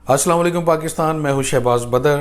अस्सलाम वालेकुम पाकिस्तान, मैं हूं शहबाज बदर।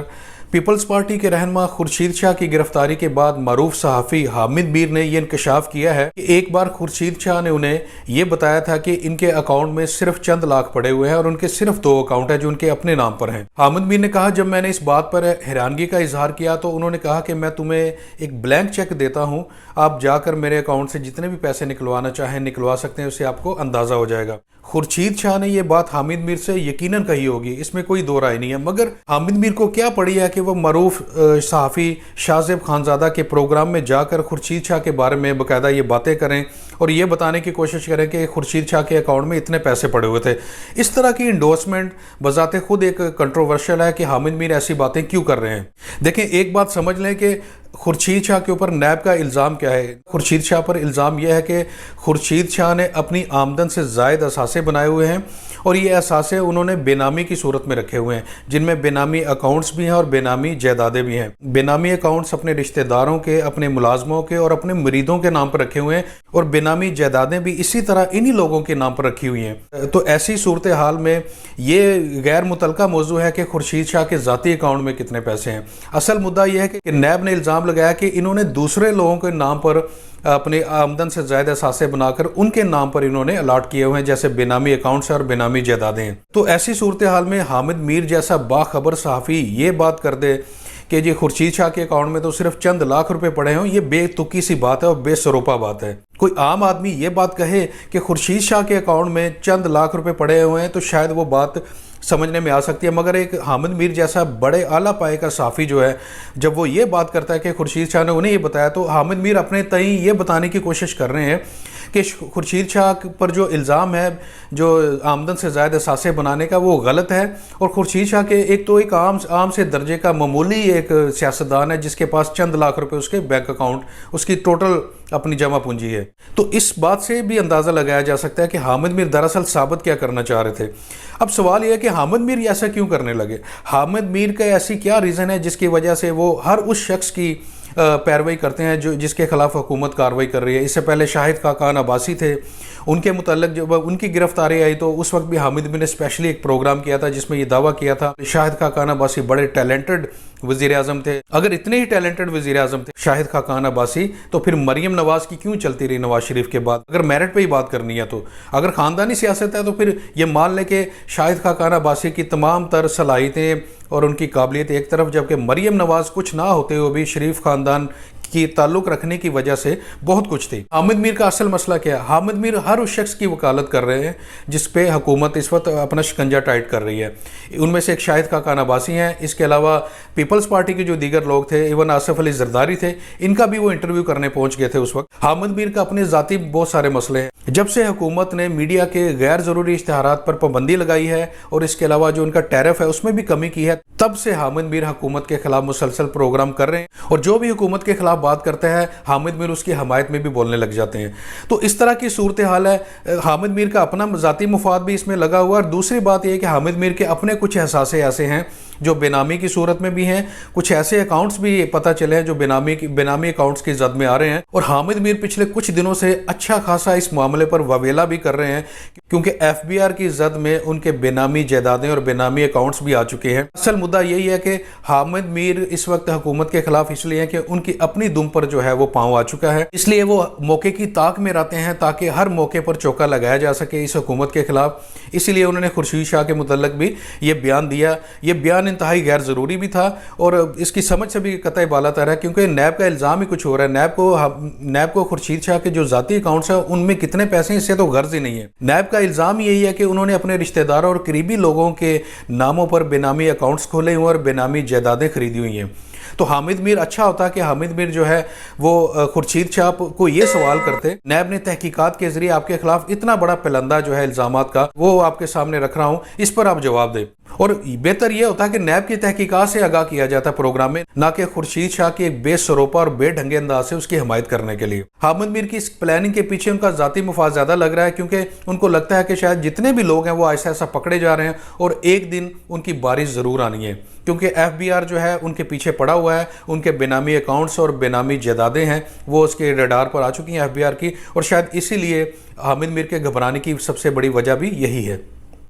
पीपल्स पार्टी के रहनुमा खुर्शीद शाह की गिरफ्तारी के बाद मरूफ सहाफ़ी हामिद मीर ने यह इंकशाफ किया है कि एक बार खुर्शीद शाह ने उन्हें यह बताया था कि इनके अकाउंट में सिर्फ चंद लाख पड़े हुए हैं और उनके सिर्फ 2 अकाउंट हैं जो उनके अपने नाम पर हैं। हामिद मीर ने कहा, जब मैंने इस बात पर हैरानगी का इजहार किया तो उन्होंने कहा कि मैं तुम्हें एक ब्लैंक चेक देता हूँ, आप जाकर मेरे अकाउंट से जितने भी पैसे निकलवाना चाहें निकलवा सकते हैं, उससे आपको अंदाज़ा हो जाएगा। खुर्शीद शाह ने यह बात हामिद मीर से यकीनन कही होगी, इसमें कोई दो राय नहीं है, मगर हामिद मीर को क्या पड़ी है कि वो मरूफ सहाफ़ी शाहज़ेब खानज़ादा के प्रोग्राम में जाकर खुर्शीद शाह के बारे में बाकायदा ये बातें करें और ये बताने की कोशिश करें कि खुर्शीद शाह के अकाउंट में इतने पैसे पड़े हुए थे। इस तरह की इंडोर्समेंट बजाते खुद एक कंट्रोवर्शियल है कि हामिद मीर ऐसी बातें क्यों कर रहे हैं। देखें, एक बात समझ लें कि खुर्शीद शाह के ऊपर नैब का इल्ज़ाम क्या है। खुर्शीद शाह पर इल्ज़ाम यह है कि खुर्शीद शाह ने अपनी आमदन से ज़ायद असासे बनाए हुए हैं और ये असासे उन्होंने बेनामी की सूरत में रखे हुए हैं, जिनमें बेनामी अकाउंट्स भी हैं और बेनामी जायदादें भी हैं। बेनामी अकाउंट्स अपने रिश्तेदारों के, अपने मुलाजमों के और अपने मुरीदों के नाम पर रखे हुए हैं और बेनामी जायदादें भी इसी तरह इन्हीं लोगों के नाम पर रखी हुई हैं। तो ऐसी सूरत हाल में ये गैर मुतलका मौजू है कि खुर्शीद शाह के ज़ाती अकाउंट में कितने पैसे हैं। असल मुद्दा यह है कि नैब ने इल्ज़ाम लगाया कि इन्होंने दूसरे लोगों के नाम पर अपने आमदन से ज़्यादा असासे बनाकर उनके नाम पर इन्होंने अलाट किए हुए हैं, जैसे बेनामी अकाउंट्स और बेनामी जायदादें हैं। तो ऐसी सूरत हाल में हामिद मीर जैसा बाखबर सहाफ़ी ये बात कर दे कि जी खुर्शीद शाह के अकाउंट में तो सिर्फ चंद लाख रुपए पड़े हों, ये बेतुकी सी बात है और बेसरोपा बात है। कोई आम आदमी ये बात कहे कि खुर्शीद शाह के अकाउंट में चंद लाख रुपए पड़े हुए हैं तो शायद वो बात समझने में आ सकती है, मगर एक हामिद मीर जैसा बड़े आला पाए का साफ़ी जो है, जब वो ये बात करता है कि खुर्शीद शाह ने उन्हें ये बताया, तो हामिद मीर अपने तई ये बताने की कोशिश कर रहे हैं कि खुर्शीद शाह पर जो इल्ज़ाम है जो आमदन से ज़्यादा असासे बनाने का, वो गलत है। और खुर्शीद शाह के एक आम से दर्जे का मामूली एक सियासतदान है जिसके पास चंद लाख रुपए उसके बैंक अकाउंट, उसकी टोटल अपनी जमा पूंजी है। तो इस बात से भी अंदाज़ा लगाया जा सकता है कि हामिद मीर दरअसल साबित क्या करना चाह रहे थे। अब सवाल यह है कि हामिद मीर ऐसा क्यों करने लगे। हामिद मीर का ऐसी क्या रीज़न है जिसकी वजह से वो हर उस शख्स की पैरवी करते हैं जो जिसके खिलाफ हुकूमत कार्रवाई कर रही है। इससे पहले शाहिद खाकान अब्बासी थे, उनके मुतल्लिक जब उनकी गिरफ्तारी आई तो उस वक्त भी हामिद मीर ने स्पेशली एक प्रोग्राम किया था जिसमें ये दावा किया था शाहिद खाकान अब्बासी बड़े टैलेंटेड वज़ीर आज़म थे। अगर इतने ही टैलेंटेड वज़ीर आज़म थे शाहिद खाकान अब्बासी, तो फिर मरियम नवाज़ की क्यों चलती रही नवाज शरीफ के बाद। अगर मेरिट पे ही बात करनी है, तो अगर ख़ानदानी सियासत है तो फिर ये मान लें कि शाहिद खाकान अब्बासी की तमाम तर सलाहियतें और उनकी काबिलियत एक तरफ, जबकि मरियम नवाज़ कुछ ना होते हुए भी शरीफ ख़ानदान की ताल्लुक़ रखने की वजह से बहुत कुछ थी। हामिद मीर का असल मसला क्या है। हामिद मीर हर उस शख्स की वकालत कर रहे हैं जिस पे हुकूमत इस वक्त अपना शिकंजा टाइट कर रही है। उनमें से एक शाहिद खाकान अब्बासी हैं, इसके अलावा पीपल्स पार्टी के जो दीगर लोग थे, इवन आसिफ अली जरदारी थे, इनका भी वो इंटरव्यू करने पहुंच गए थे उस वक्त। हामिद मीर का अपने ज़ाती बहुत सारे मसले हैं। जब से हुकूमत ने मीडिया के गैर ज़रूरी इश्तिहारात पर पाबंदी लगाई है और इसके अलावा जो उनका टैरिफ है उसमें भी कमी की है, तब से हामिद मीर हुकूमत के खिलाफ मुसलसल प्रोग्राम कर रहे हैं और जो भी हुकूमत के खिलाफ बात करते हैं हामिद मीर उसकी हमायत में भी बोलने लग जाते हैं। तो इस तरह की सूरत हाल है। हामिद मीर का अपना ज़ाती मुफाद भी इसमें लगा हुआ है और दूसरी बात यह है कि हामिद मीर के अपने कुछ एहसासे ऐसे हैं जो बेनामी की सूरत में भी हैं, कुछ ऐसे अकाउंट्स भी पता चले हैं जो बेनामी अकाउंट्स की जद में आ रहे हैं। और हामिद मीर पिछले कुछ दिनों से अच्छा खासा इस मामले पर ववेला भी कर रहे हैं क्योंकि FBR की जद में उनके बेनामी जायदादें और बेनामी अकाउंट्स भी आ चुके हैं। असल मुद्दा यही है कि हामिद मीर इस वक्त हुकूमत के खिलाफ इसलिए है कि उनकी अपनी दुम पर जो है वो पांव आ चुका है, इसलिए वो मौके की ताक में रहते हैं ताकि हर मौके पर चौका लगाया जा सके इस हुकूमत के खिलाफ। इसीलिए उन्होंने खुर्शीद शाह के मुतल्लिक भी ये बयान दिया। ये बयान इंतहाई गैर ज़रूरी भी था और इसकी समझ से भी कतई बालातर है क्योंकि नैब का इल्ज़ाम ही कुछ हो रहा है। नैब को खुर्शीद शाह के जो ज़ाती अकाउंट्स हैं उनमें कितने पैसे हैं इससे तो गर्ज ही नहीं है। नैब का इल्ज़ाम यही है कि उन्होंने अपने रिश्तेदारों और करीबी लोगों के नामों पर बेनामी अकाउंट्स खोले हुए और बेनामी जायदादें खरीदी हुई हैं। तो हामिद मीर अच्छा होता कि हामिद मीर जो है वो खुर्शीद शाह को ये सवाल करते, नैब ने तहकीकात के जरिए आपके खिलाफ इतना बड़ा पलंदा जो है इल्ज़ामात का वो आपके सामने रख रहा हूँ, इस पर आप जवाब दें। और बेहतर यह होता कि नैब की तहकीकात से आगाह किया जाता प्रोग्राम में, ना कि खुर्शीद शाह की एक बेसरोपा और बेढंगे अंदाज से उसकी हमायत करने के लिए। हामिद मीर की इस प्लानिंग के पीछे उनका ज़ाती मुफाद ज़्यादा लग रहा है क्योंकि उनको लगता है कि शायद जितने भी लोग हैं वो ऐसा ऐसा पकड़े जा रहे हैं और एक दिन उनकी बारिश ज़रूर आनी है क्योंकि FBR जो है उनके पीछे पड़ा हुआ है। उनके बेनामी अकाउंट्स और बेनामी जायदादें हैं वो उसके रडार पर आ चुकी हैं FBR की, और शायद इसीलिए हामिद मीर के घबराने की सबसे बड़ी वजह भी यही है।